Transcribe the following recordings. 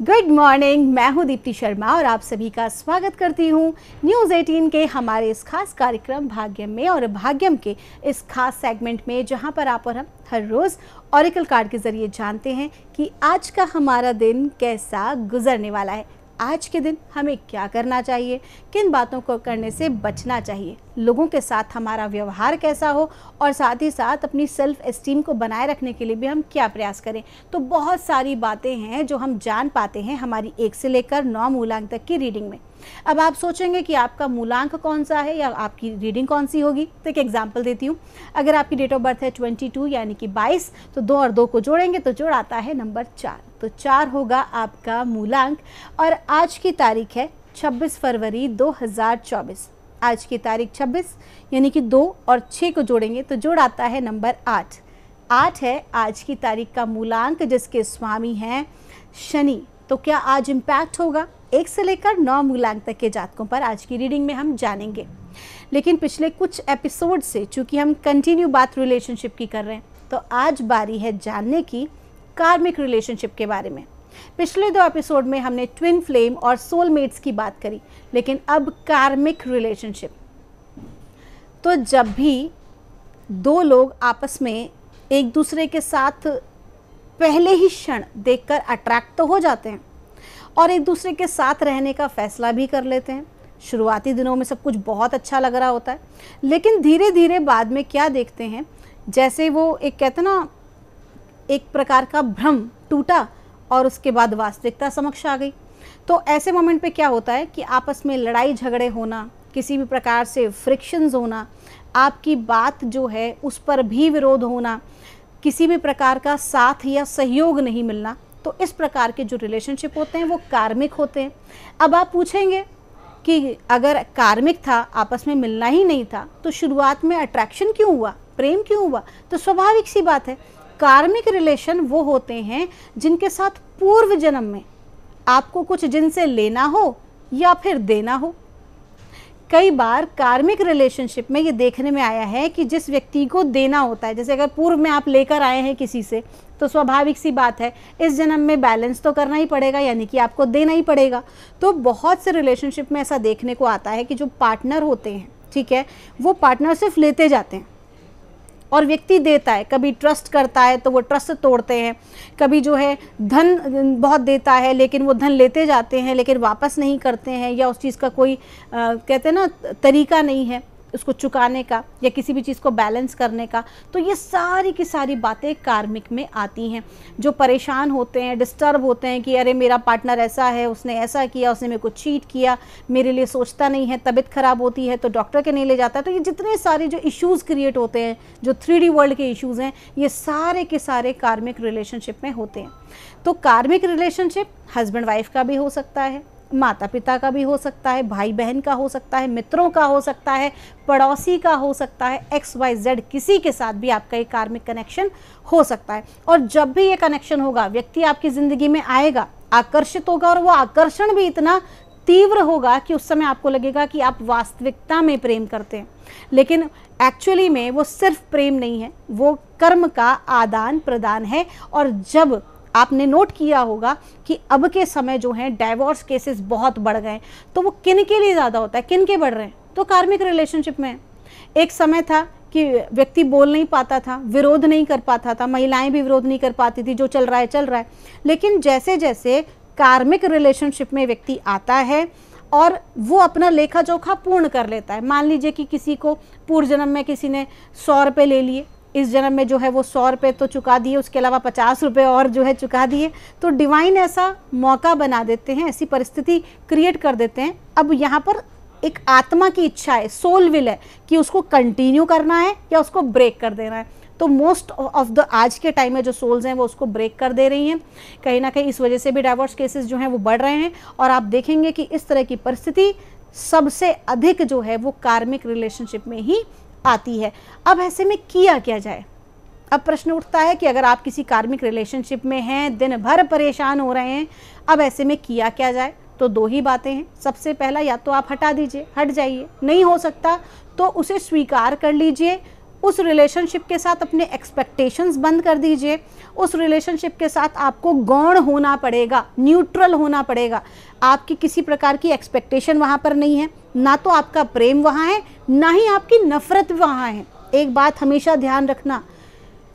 Good morning, मैं हूं दीप्ति शर्मा और आप सभी का स्वागत करती हूं न्यूज़ 18 के हमारे इस खास कार्यक्रम भाग्यम में। और भाग्यम के इस खास सेगमेंट में जहां पर आप और हम हर रोज़ ऑरेकल कार्ड के ज़रिए जानते हैं कि आज का हमारा दिन कैसा गुजरने वाला है, आज के दिन हमें क्या करना चाहिए, किन बातों को करने से बचना चाहिए, लोगों के साथ हमारा व्यवहार कैसा हो और साथ ही साथ अपनी सेल्फ एस्टीम को बनाए रखने के लिए भी हम क्या प्रयास करें। तो बहुत सारी बातें हैं जो हम जान पाते हैं हमारी 1 से लेकर 9 मूलांक तक की रीडिंग में। अब आप सोचेंगे कि आपका मूलांक कौन सा है या आपकी रीडिंग कौन सी होगी। तो एक एग्जाम्पल देती हूँ। अगर आपकी डेट ऑफ बर्थ है 22 यानी कि 22, तो 2 और 2 को जोड़ेंगे तो जोड़ आता है नंबर 4। तो 4 होगा आपका मूलांक। और आज की तारीख है 26 फरवरी 2024। आज की तारीख 26 यानी कि 2 और 6 को जोड़ेंगे तो जोड़ आता है नंबर 8। 8 है आज की तारीख का मूलांक, जिसके स्वामी हैं शनि। तो क्या आज इम्पैक्ट होगा 1 से लेकर 9 मूलांक तक के जातकों पर, आज की रीडिंग में हम जानेंगे। लेकिन पिछले कुछ एपिसोड से चूंकि हम कंटिन्यू बात रिलेशनशिप की कर रहे हैं, तो आज बारी है जानने की कार्मिक रिलेशनशिप के बारे में। पिछले 2 एपिसोड में हमने ट्विन फ्लेम और सोलमेट्स की बात करी, लेकिन अब कार्मिक रिलेशनशिप। तो जब भी 2 लोग आपस में एक दूसरे के साथ पहले ही क्षण देखकर अट्रैक्ट तो हो जाते हैं और एक दूसरे के साथ रहने का फैसला भी कर लेते हैं। शुरुआती दिनों में सब कुछ बहुत अच्छा लग रहा होता है, लेकिन धीरे धीरे बाद में क्या देखते हैं, जैसे वो एक कहते ना एक प्रकार का भ्रम टूटा और उसके बाद वास्तविकता समक्ष आ गई। तो ऐसे मोमेंट पे क्या होता है कि आपस में लड़ाई झगड़े होना, किसी भी प्रकार से फ्रिक्शंस होना, आपकी बात जो है उस पर भी विरोध होना, किसी भी प्रकार का साथ या सहयोग नहीं मिलना। तो इस प्रकार के जो रिलेशनशिप होते हैं वो कार्मिक होते हैं। अब आप पूछेंगे कि अगर कार्मिक था, आपस में मिलना ही नहीं था, तो शुरुआत में अट्रैक्शन क्यों हुआ, प्रेम क्यों हुआ? तो स्वाभाविक सी बात है, कार्मिक रिलेशन वो होते हैं जिनके साथ पूर्व जन्म में आपको कुछ जिनसे लेना हो या फिर देना हो। कई बार कार्मिक रिलेशनशिप में ये देखने में आया है कि जिस व्यक्ति को देना होता है, जैसे अगर पूर्व में आप लेकर आए हैं किसी से, तो स्वाभाविक सी बात है इस जन्म में बैलेंस तो करना ही पड़ेगा, यानी कि आपको देना ही पड़ेगा। तो बहुत से रिलेशनशिप में ऐसा देखने को आता है कि जो पार्टनर होते हैं, ठीक है, वो पार्टनर सिर्फ लेते जाते हैं और व्यक्ति देता है। कभी ट्रस्ट करता है तो वो ट्रस्ट तोड़ते हैं, कभी जो है धन बहुत देता है लेकिन वो धन लेते जाते हैं लेकिन वापस नहीं करते हैं, या उस चीज़ का कोई कहते हैं ना तरीका नहीं है उसको चुकाने का या किसी भी चीज़ को बैलेंस करने का। तो ये सारी की सारी बातें कार्मिक में आती हैं। जो परेशान होते हैं, डिस्टर्ब होते हैं कि अरे मेरा पार्टनर ऐसा है, उसने ऐसा किया, उसने मेरे को चीट किया, मेरे लिए सोचता नहीं है, तबीयत खराब होती है तो डॉक्टर के नहीं ले जाता है। तो ये जितने सारे जो इश्यूज़ क्रिएट होते हैं, जो 3D वर्ल्ड के इश्यूज़ हैं, ये सारे के सारे कार्मिक रिलेशनशिप में होते हैं। तो कार्मिक रिलेशनशिप हस्बैंड वाइफ का भी हो सकता है, माता पिता का भी हो सकता है, भाई बहन का हो सकता है, मित्रों का हो सकता है, पड़ोसी का हो सकता है, XYZ किसी के साथ भी आपका एक कार्मिक कनेक्शन हो सकता है। और जब भी ये कनेक्शन होगा, व्यक्ति आपकी ज़िंदगी में आएगा, आकर्षित होगा, और वो आकर्षण भी इतना तीव्र होगा कि उस समय आपको लगेगा कि आप वास्तविकता में प्रेम करते हैं, लेकिन एक्चुअली में वो सिर्फ प्रेम नहीं है, वो कर्म का आदान प्रदान है। और जब आपने नोट किया होगा कि अब के समय जो हैं डाइवोर्स केसेस बहुत बढ़ गए, तो वो किन के लिए ज़्यादा होता है, किन के बढ़ रहे हैं? तो कार्मिक रिलेशनशिप में। एक समय था कि व्यक्ति बोल नहीं पाता था, विरोध नहीं कर पाता था, महिलाएं भी विरोध नहीं कर पाती थी, जो चल रहा है चल रहा है। लेकिन जैसे जैसे कार्मिक रिलेशनशिप में व्यक्ति आता है और वो अपना लेखा जोखा पूर्ण कर लेता है, मान लीजिए कि किसी को पूर्व जन्म में किसी ने 100 रुपये ले लिए, इस जन्म में जो है वो 100 रुपये तो चुका दिए, उसके अलावा 50 रुपये और जो है चुका दिए। तो डिवाइन ऐसा मौका बना देते हैं, ऐसी परिस्थिति क्रिएट कर देते हैं। अब यहाँ पर एक आत्मा की इच्छा है, सोल विल है कि उसको कंटिन्यू करना है या उसको ब्रेक कर देना है। तो मोस्ट ऑफ द आज के टाइम में जो सोल्स हैं वो उसको ब्रेक कर दे रही हैं। कहीं ना कहीं इस वजह से भी डाइवोर्स केसेस जो हैं वो बढ़ रहे हैं। और आप देखेंगे कि इस तरह की परिस्थिति सबसे अधिक जो है वो कार्मिक रिलेशनशिप में ही आती है। अब ऐसे में किया क्या जाए? अब प्रश्न उठता है कि अगर आप किसी कार्मिक रिलेशनशिप में हैं, दिन भर परेशान हो रहे हैं, अब ऐसे में किया क्या जाए? तो 2 ही बातें हैं। सबसे पहला, या तो आप हटा दीजिए, हट जाइए, नहीं हो सकता तो उसे स्वीकार कर लीजिए, उस रिलेशनशिप के साथ अपने एक्सपेक्टेशंस बंद कर दीजिए। उस रिलेशनशिप के साथ आपको गौण होना पड़ेगा, न्यूट्रल होना पड़ेगा। आपकी किसी प्रकार की एक्सपेक्टेशन वहाँ पर नहीं है, ना तो आपका प्रेम वहाँ है, ना ही आपकी नफ़रत वहाँ है। एक बात हमेशा ध्यान रखना,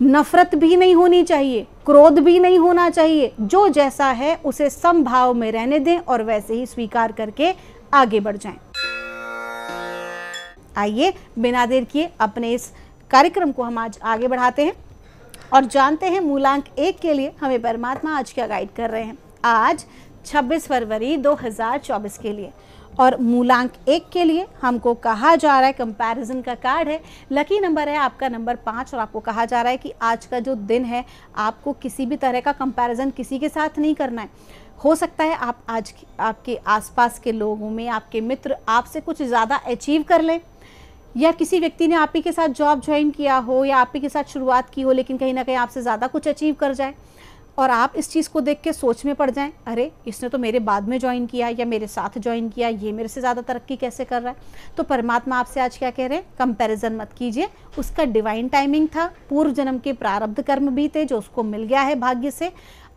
नफ़रत भी नहीं होनी चाहिए, क्रोध भी नहीं होना चाहिए। जो जैसा है उसे समभाव में रहने दें और वैसे ही स्वीकार करके आगे बढ़ जाएं। आइए बिना देर किए अपने इस कार्यक्रम को हम आज आगे बढ़ाते हैं और जानते हैं मूलांक 1 के लिए हमें परमात्मा आज क्या गाइड कर रहे हैं। आज 26 फरवरी 2024 के लिए और मूलांक 1 के लिए हमको कहा जा रहा है, कंपैरिजन का कार्ड है, लकी नंबर है आपका नंबर 5 और आपको कहा जा रहा है कि आज का जो दिन है आपको किसी भी तरह का कंपैरिजन किसी के साथ नहीं करना है। हो सकता है आप आज आपके आसपास के लोगों में आपके मित्र आपसे कुछ ज़्यादा अचीव कर लें, या किसी व्यक्ति ने आप ही के साथ जॉब ज्वाइन किया हो या आप ही के साथ शुरुआत की हो, लेकिन कहीं ना कहीं आपसे ज़्यादा कुछ अचीव कर जाए और आप इस चीज़ को देख के सोच में पड़ जाएं, अरे इसने तो मेरे बाद में ज्वाइन किया या मेरे साथ ज्वाइन किया, ये मेरे से ज़्यादा तरक्की कैसे कर रहा है। तो परमात्मा आपसे आज क्या कह रहे हैं, कंपैरिजन मत कीजिए। उसका डिवाइन टाइमिंग था, पूर्व जन्म के प्रारब्ध कर्म भी थे जो उसको मिल गया है भाग्य से।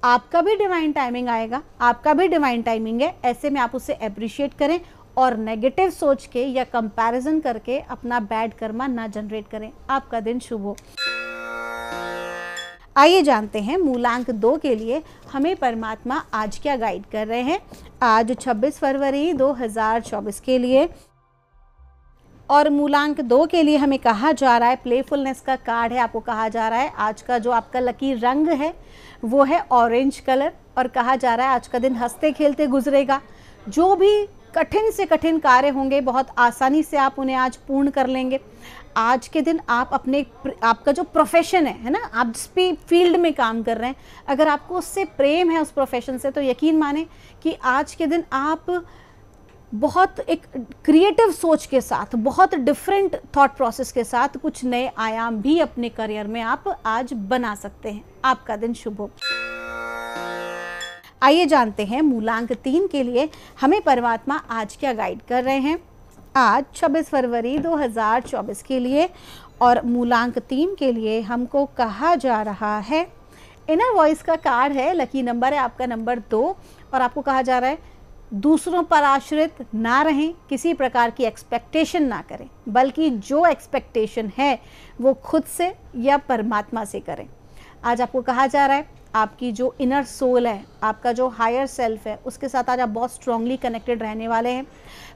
आपका भी डिवाइन टाइमिंग आएगा, आपका भी डिवाइन टाइमिंग है। ऐसे में आप उसे अप्रिशिएट करें और नेगेटिव सोच के या कंपैरिजन करके अपना बैड कर्मा ना जनरेट करें। आपका दिन शुभ हो। आइए जानते हैं मूलांक 2 के लिए हमें परमात्मा आज क्या गाइड कर रहे हैं। आज 26 फरवरी 2024 के लिए और मूलांक 2 के लिए हमें कहा जा रहा है, प्लेफुलनेस का कार्ड है। आपको कहा जा रहा है आज का जो आपका लकी रंग है वो है ऑरेंज कलर और कहा जा रहा है आज का दिन हंसते खेलते गुजरेगा। जो भी कठिन से कठिन कार्य होंगे बहुत आसानी से आप उन्हें आज पूर्ण कर लेंगे। आज के दिन आप अपने आपका जो प्रोफेशन है ना, आप जिस भी फील्ड में काम कर रहे हैं, अगर आपको उससे प्रेम है उस प्रोफेशन से, तो यकीन माने कि आज के दिन आप बहुत एक क्रिएटिव सोच के साथ, बहुत डिफरेंट थॉट प्रोसेस के साथ कुछ नए आयाम भी अपने करियर में आप आज बना सकते हैं। आपका दिन शुभ हो। आइए जानते हैं मूलांक 3 के लिए हमें परमात्मा आज क्या गाइड कर रहे हैं। आज 26 फरवरी 2024 के लिए और मूलांक 3 के लिए हमको कहा जा रहा है, इनर वॉइस का कार्ड है, लकी नंबर है आपका नंबर 2 और आपको कहा जा रहा है दूसरों पर आश्रित ना रहें, किसी प्रकार की एक्सपेक्टेशन ना करें, बल्कि जो एक्सपेक्टेशन है वो खुद से या परमात्मा से करें। आज आपको कहा जा रहा है आपकी जो इनर सोल है, आपका जो हायर सेल्फ है, उसके साथ आज आप बहुत स्ट्रांगली कनेक्टेड रहने वाले हैं।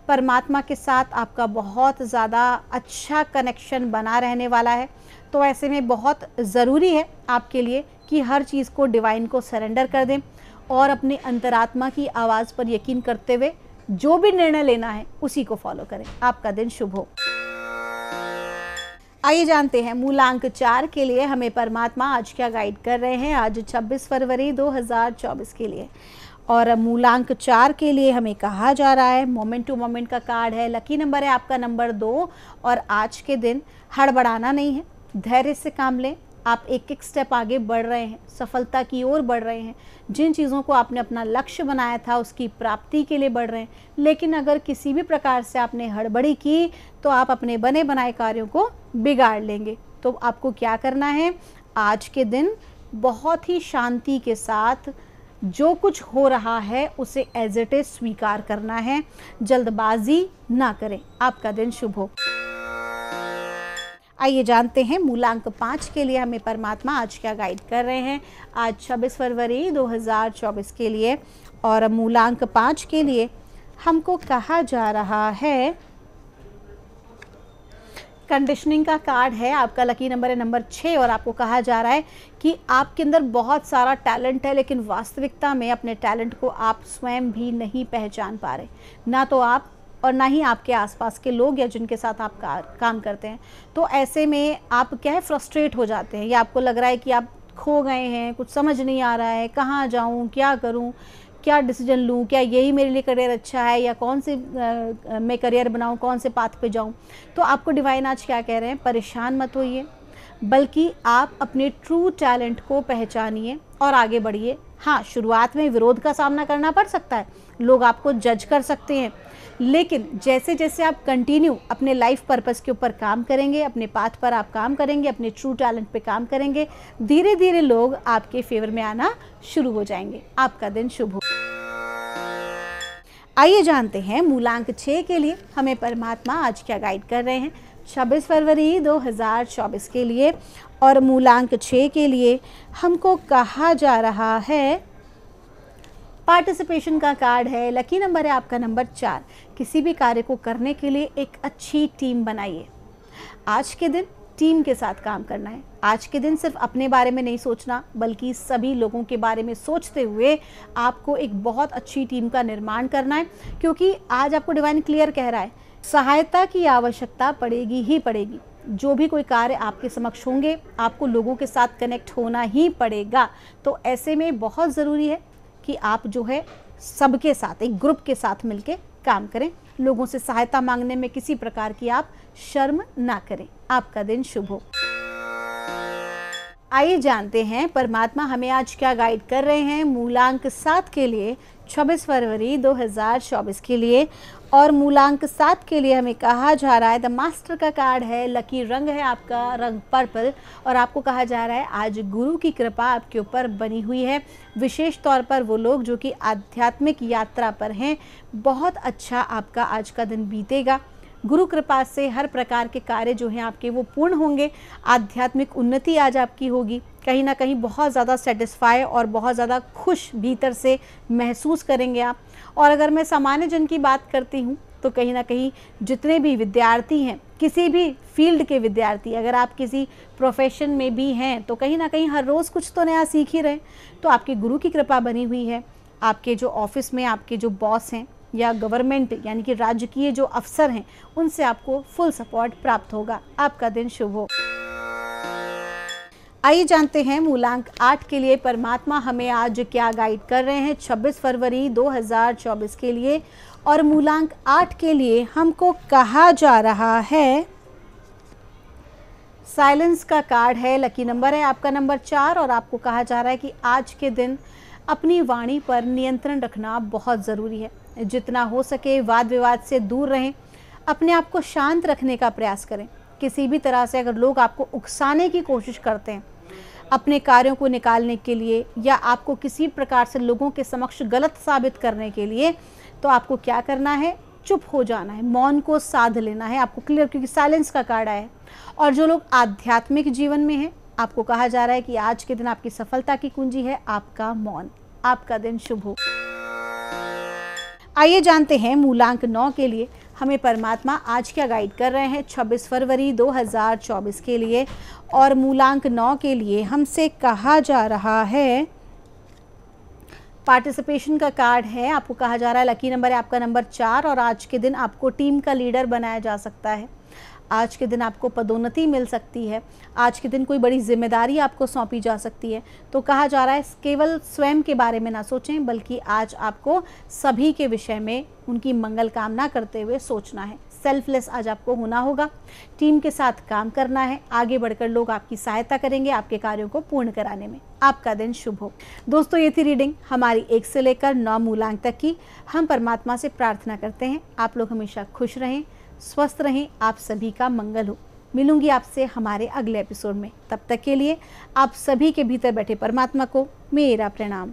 परमात्मा के साथ आपका बहुत ज़्यादा अच्छा कनेक्शन बना रहने वाला है। तो ऐसे में बहुत ज़रूरी है आपके लिए कि हर चीज़ को डिवाइन को सरेंडर कर दें और अपने अंतरात्मा की आवाज़ पर यकीन करते हुए जो भी निर्णय लेना है उसी को फॉलो करें। आपका दिन शुभ हो। आइए जानते हैं मूलांक 4 के लिए हमें परमात्मा आज क्या गाइड कर रहे हैं। आज 26 फरवरी 2024 के लिए और मूलांक 4 के लिए हमें कहा जा रहा है, मोमेंट टू मोमेंट का कार्ड है, लकी नंबर है आपका नंबर 2 और आज के दिन हड़बड़ाना नहीं है, धैर्य से काम लें। आप एक एक स्टेप आगे बढ़ रहे हैं, सफलता की ओर बढ़ रहे हैं। जिन चीज़ों को आपने अपना लक्ष्य बनाया था उसकी प्राप्ति के लिए बढ़ रहे हैं। लेकिन अगर किसी भी प्रकार से आपने हड़बड़ी की तो आप अपने बने बनाए कार्यों को बिगाड़ लेंगे। तो आपको क्या करना है, आज के दिन बहुत ही शांति के साथ जो कुछ हो रहा है उसे एज इट इज स्वीकार करना है, जल्दबाजी ना करें। आपका दिन शुभ हो। आइए जानते हैं मूलांक 5 के लिए हमें परमात्मा आज क्या गाइड कर रहे हैं। आज 26 फरवरी 2024 के लिए और मूलांक 5 के लिए हमको कहा जा रहा है, कंडीशनिंग का कार्ड है, आपका लकी नंबर है नंबर 6 और आपको कहा जा रहा है कि आपके अंदर बहुत सारा टैलेंट है, लेकिन वास्तविकता में अपने टैलेंट को आप स्वयं भी नहीं पहचान पा रहे, ना तो आप और ना ही आपके आसपास के लोग या जिनके साथ आप काम करते हैं। तो ऐसे में आप क्या है, फ्रस्ट्रेट हो जाते हैं या आपको लग रहा है कि आप खो गए हैं, कुछ समझ नहीं आ रहा है, कहाँ जाऊँ, क्या करूँ, क्या डिसीजन लूँ, क्या यही मेरे लिए करियर अच्छा है या कौन से मैं करियर बनाऊँ, कौन से पाथ पे जाऊँ। तो आपको डिवाइन आज क्या कह रहे हैं, परेशान मत होइए, बल्कि आप अपने ट्रू टैलेंट को पहचानिए और आगे बढ़िए। हाँ, शुरुआत में विरोध का सामना करना पड़ सकता है, लोग आपको जज कर सकते हैं, लेकिन जैसे जैसे आप कंटिन्यू अपने लाइफ पर्पस के ऊपर काम करेंगे, अपने पाथ पर आप काम करेंगे, अपने ट्रू टैलेंट पे काम करेंगे, धीरे धीरे लोग आपके फेवर में आना शुरू हो जाएंगे। आपका दिन शुभ हो। आइए जानते हैं मूलांक 6 के लिए हमें परमात्मा आज क्या गाइड कर रहे हैं 26 फरवरी 2024 के लिए। और मूलांक 6 के लिए हमको कहा जा रहा है, पार्टिसिपेशन का कार्ड है, लकी नंबर है आपका नंबर 4। किसी भी कार्य को करने के लिए एक अच्छी टीम बनाइए। आज के दिन टीम के साथ काम करना है। आज के दिन सिर्फ अपने बारे में नहीं सोचना, बल्कि सभी लोगों के बारे में सोचते हुए आपको एक बहुत अच्छी टीम का निर्माण करना है, क्योंकि आज आपको डिवाइन क्लियर कह रहा है सहायता की आवश्यकता पड़ेगी ही पड़ेगी। जो भी कोई कार्य आपके समक्ष होंगे, आपको लोगों के साथ कनेक्ट होना ही पड़ेगा। तो ऐसे में बहुत ज़रूरी है कि आप जो है सबके साथ, एक ग्रुप के साथ मिलके काम करें। लोगों से सहायता मांगने में किसी प्रकार की आप शर्म ना करें। आपका दिन शुभ हो। आइए जानते हैं परमात्मा हमें आज क्या गाइड कर रहे हैं मूलांक 7 के लिए 26 फरवरी 2024 के लिए। और मूलांक 7 के लिए हमें कहा जा रहा है, द मास्टर का कार्ड है, लकी रंग है आपका रंग पर्पल। और आपको कहा जा रहा है आज गुरु की कृपा आपके ऊपर बनी हुई है। विशेष तौर पर वो लोग जो कि आध्यात्मिक यात्रा पर हैं, बहुत अच्छा आपका आज का दिन बीतेगा। गुरु कृपा से हर प्रकार के कार्य जो हैं आपके वो पूर्ण होंगे। आध्यात्मिक उन्नति आज आपकी होगी। कहीं ना कहीं बहुत ज़्यादा सेटिस्फाई और बहुत ज़्यादा खुश भीतर से महसूस करेंगे आप। और अगर मैं सामान्य जन की बात करती हूँ तो कहीं ना कहीं जितने भी विद्यार्थी हैं, किसी भी फील्ड के विद्यार्थी, अगर आप किसी प्रोफेशन में भी हैं तो कहीं ना कहीं हर रोज़ कुछ तो नया सीख ही रहे। तो आपके गुरु की कृपा बनी हुई है। आपके जो ऑफिस में आपके जो बॉस हैं या गवर्नमेंट यानी कि राजकीय जो अफसर हैं, उनसे आपको फुल सपोर्ट प्राप्त होगा। आपका दिन शुभ हो। आइए जानते हैं मूलांक 8 के लिए परमात्मा हमें आज क्या गाइड कर रहे हैं 26 फरवरी 2024 के लिए। और मूलांक 8 के लिए हमको कहा जा रहा है, साइलेंस का कार्ड है, लकी नंबर है आपका नंबर 4। और आपको कहा जा रहा है कि आज के दिन अपनी वाणी पर नियंत्रण रखना बहुत ज़रूरी है। जितना हो सके वाद विवाद से दूर रहें, अपने आप को शांत रखने का प्रयास करें। किसी भी तरह से अगर लोग आपको उकसाने की कोशिश करते हैं अपने कार्यों को निकालने के लिए, या आपको किसी प्रकार से लोगों के समक्ष गलत साबित करने के लिए, तो आपको क्या करना है, चुप हो जाना है, मौन को साध लेना है। आपको क्लियर, क्योंकि साइलेंस का कार्ड आया है। और जो लोग आध्यात्मिक जीवन में हैं, आपको कहा जा रहा है कि आज के दिन आपकी सफलता की कुंजी है आपका मौन। आपका दिन शुभ हो। आइए जानते हैं मूलांक 9 के लिए हमें परमात्मा आज क्या गाइड कर रहे हैं 26 फरवरी 2024 के लिए। और मूलांक 9 के लिए हमसे कहा जा रहा है, पार्टिसिपेशन का कार्ड है। आपको कहा जा रहा है लकी नंबर है आपका नंबर 4। और आज के दिन आपको टीम का लीडर बनाया जा सकता है। आज के दिन आपको पदोन्नति मिल सकती है। आज के दिन कोई बड़ी जिम्मेदारी आपको सौंपी जा सकती है। तो कहा जा रहा है केवल स्वयं के बारे में ना सोचें, बल्कि आज आपको सभी के विषय में उनकी मंगल कामना करते हुए सोचना है। सेल्फलेस आज आपको होना होगा। टीम के साथ काम करना है। आगे बढ़कर लोग आपकी सहायता करेंगे आपके कार्यों को पूर्ण कराने में। आपका दिन शुभ हो। दोस्तों, ये थी रीडिंग हमारी 1 से लेकर 9 मूलांक तक की। हम परमात्मा से प्रार्थना करते हैं आप लोग हमेशा खुश रहें, स्वस्थ रहें, आप सभी का मंगल हो। मिलूंगी आपसे हमारे अगले एपिसोड में। तब तक के लिए आप सभी के भीतर बैठे परमात्मा को मेरा प्रणाम।